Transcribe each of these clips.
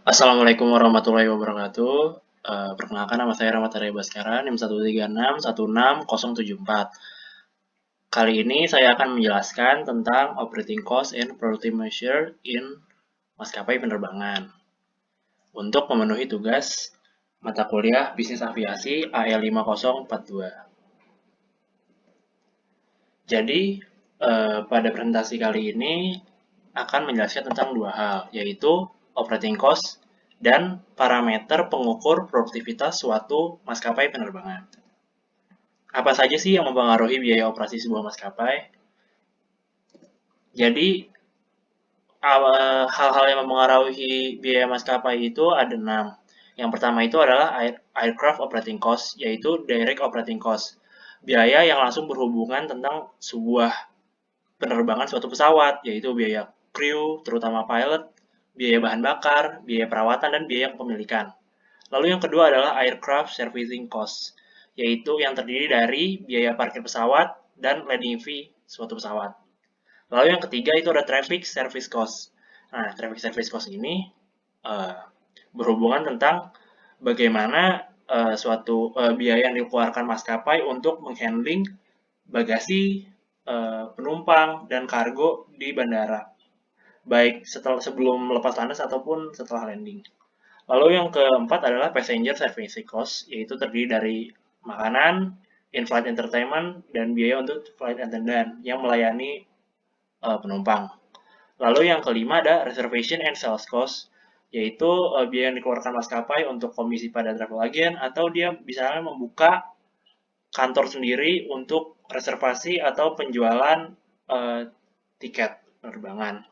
Assalamualaikum warahmatullahi wabarakatuh. Perkenalkan nama saya Rahmat Arya Baskara, NIM 136167074. Kali ini saya akan menjelaskan tentang operating cost and productive measure in maskapai penerbangan. Untuk memenuhi tugas mata kuliah Bisnis Aviasi AL 5042. Jadi, pada presentasi kali ini akan menjelaskan tentang dua hal, yaitu operating cost dan parameter pengukur produktivitas suatu maskapai penerbangan. Apa saja sih yang mempengaruhi biaya operasi sebuah maskapai? Jadi, hal-hal yang mempengaruhi biaya maskapai itu ada 6. Yang pertama itu adalah aircraft operating cost, yaitu direct operating cost. Biaya yang langsung berhubungan tentang sebuah penerbangan suatu pesawat, yaitu biaya kru, terutama pilot, biaya bahan bakar, biaya perawatan, dan biaya kepemilikan. Lalu yang kedua adalah aircraft servicing cost, yaitu yang terdiri dari biaya parkir pesawat dan landing fee suatu pesawat. Lalu yang ketiga itu ada traffic service cost. Nah, traffic service cost ini berhubungan tentang bagaimana suatu biaya yang dikeluarkan maskapai untuk menghandling bagasi, penumpang, dan kargo di bandara, baik sebelum lepas landas ataupun setelah landing. Lalu yang keempat adalah passenger service cost, yaitu terdiri dari makanan, in-flight entertainment, dan biaya untuk flight attendant yang melayani penumpang. Lalu yang kelima ada reservation and sales cost, yaitu biaya yang dikeluarkan maskapai untuk komisi pada travel agent, atau dia misalnya membuka kantor sendiri untuk reservasi atau penjualan tiket penerbangan.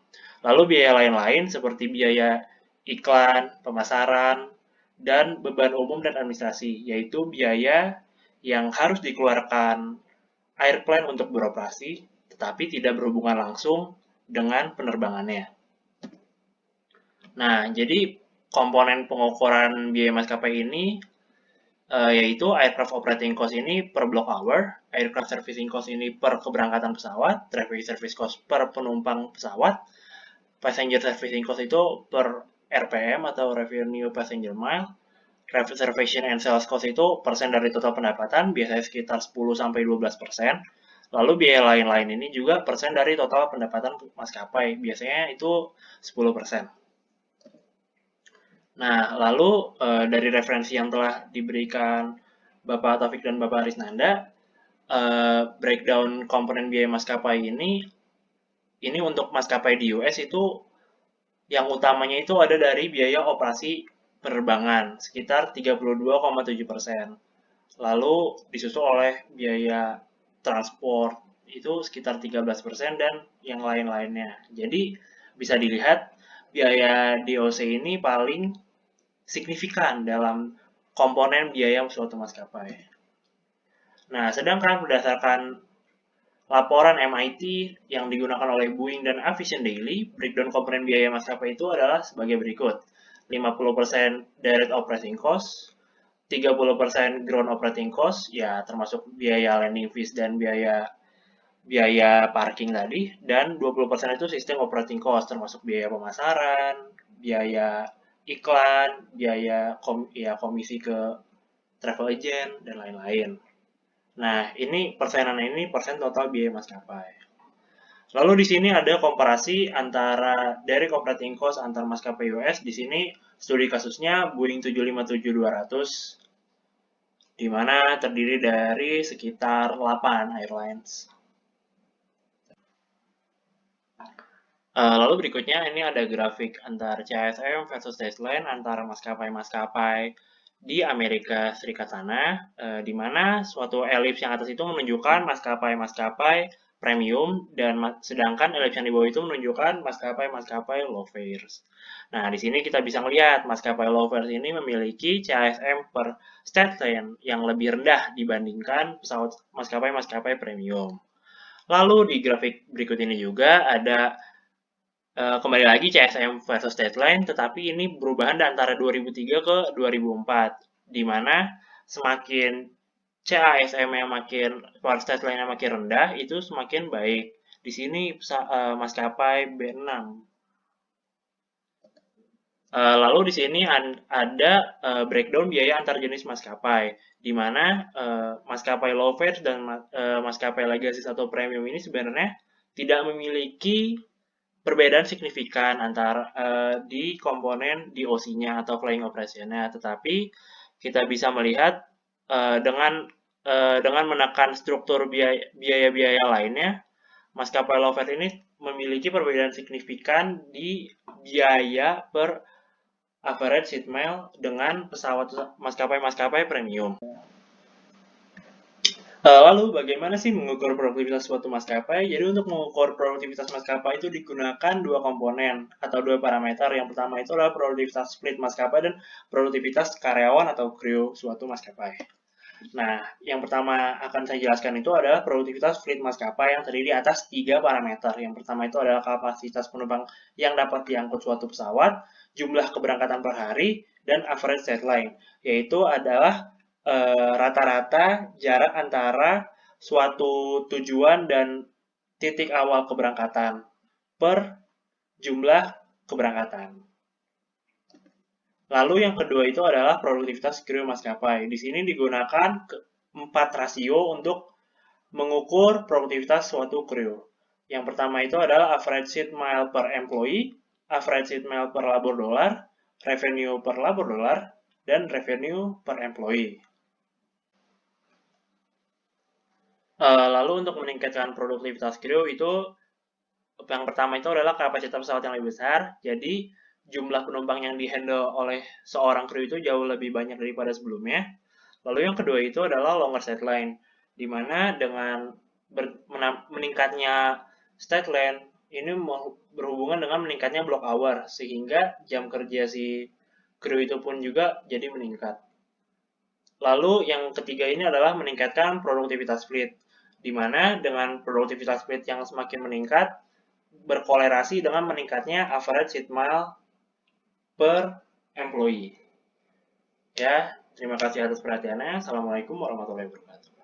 Lalu biaya lain-lain seperti biaya iklan, pemasaran, dan beban umum dan administrasi, yaitu biaya yang harus dikeluarkan airplane untuk beroperasi, tetapi tidak berhubungan langsung dengan penerbangannya. Nah, jadi komponen pengukuran biaya maskapai ini yaitu aircraft operating cost ini per block hour, aircraft servicing cost ini per keberangkatan pesawat, traffic service cost per penumpang pesawat, passenger servicing cost itu per RPM atau revenue passenger mile, reservation and sales cost itu persen dari total pendapatan, biasanya sekitar 10-12%. Lalu biaya lain-lain ini juga persen dari total pendapatan maskapai, biasanya itu 10%. Nah, lalu dari referensi yang telah diberikan Bapak Taufik dan Bapak Arisnanda, breakdown komponen biaya maskapai ini untuk maskapai di US itu yang utamanya itu ada dari biaya operasi penerbangan sekitar 32,7%. Lalu disusul oleh biaya transport itu sekitar 13% dan yang lain-lainnya. Jadi bisa dilihat biaya DOC ini paling signifikan dalam komponen biaya suatu maskapai. Nah, sedangkan berdasarkan laporan MIT yang digunakan oleh Boeing dan Aviation Daily, breakdown komponen biaya maskapai itu adalah sebagai berikut. 50% direct operating cost, 30% ground operating cost, ya termasuk biaya landing fees dan biaya parking tadi, dan 20% itu sistem operating cost, termasuk biaya pemasaran, biaya iklan, biaya komisi ke travel agent, dan lain-lain. Nah, ini persenan ini persen total biaya maskapai. Lalu di sini ada komparasi antara direct operating cost antar maskapai US. Di sini studi kasusnya Boeing 757-200, di mana terdiri dari sekitar 8 airlines. Lalu berikutnya ini ada grafik antar CASM versus Dasline antara maskapai-maskapai di Amerika Serikat sana, di mana suatu elips yang atas itu menunjukkan maskapai-maskapai premium dan sedangkan elips yang di bawah itu menunjukkan maskapai-maskapai low fares. Nah, di sini kita bisa melihat maskapai low fares ini memiliki CASM per state lane yang lebih rendah dibandingkan pesawat maskapai-maskapai premium. Lalu di grafik berikut ini juga ada kembali lagi CSM versus deadline, tetapi ini perubahan antara 2003 ke 2004, di mana semakin CASM-nya makin, deadline-nya makin rendah, itu semakin baik. Di sini maskapai B6. Lalu di sini ada breakdown biaya antar jenis maskapai, di mana maskapai low fares dan maskapai legacy atau premium ini sebenarnya tidak memiliki perbedaan signifikan antara di komponen DOC-nya atau flying operation-nya, tetapi kita bisa melihat dengan menekan struktur biaya-biaya lainnya, maskapai low fares ini memiliki perbedaan signifikan di biaya per average seat mile dengan pesawat maskapai-maskapai premium. Lalu bagaimana sih mengukur produktivitas suatu maskapai? Jadi untuk mengukur produktivitas maskapai itu digunakan dua komponen atau dua parameter. Yang pertama itu adalah produktivitas fleet maskapai dan produktivitas karyawan atau kru suatu maskapai. Nah, yang pertama akan saya jelaskan itu adalah produktivitas fleet maskapai yang terdiri atas tiga parameter. Yang pertama itu adalah kapasitas penumpang yang dapat diangkut suatu pesawat, jumlah keberangkatan per hari, dan average deadline, yaitu adalah rata-rata jarak antara suatu tujuan dan titik awal keberangkatan per jumlah keberangkatan. Lalu yang kedua itu adalah produktivitas kru maskapai. Di sini digunakan 4 rasio untuk mengukur produktivitas suatu kru. Yang pertama itu adalah average seat mile per employee, average seat mile per labor dollar, revenue per labor dollar, dan revenue per employee. Lalu untuk meningkatkan produktivitas kru itu yang pertama itu adalah kapasitas pesawat yang lebih besar. Jadi jumlah penumpang yang dihandle oleh seorang kru itu jauh lebih banyak daripada sebelumnya. Lalu yang kedua itu adalah longer set line, di mana dengan meningkatnya stat length ini berhubungan dengan meningkatnya block hour, sehingga jam kerja si kru itu pun juga jadi meningkat. Lalu yang ketiga ini adalah meningkatkan produktivitas fleet, di mana dengan produktivitas fleet yang semakin meningkat, berkolerasi dengan meningkatnya average seat mile per employee. Ya, terima kasih atas perhatiannya. Assalamualaikum warahmatullahi wabarakatuh.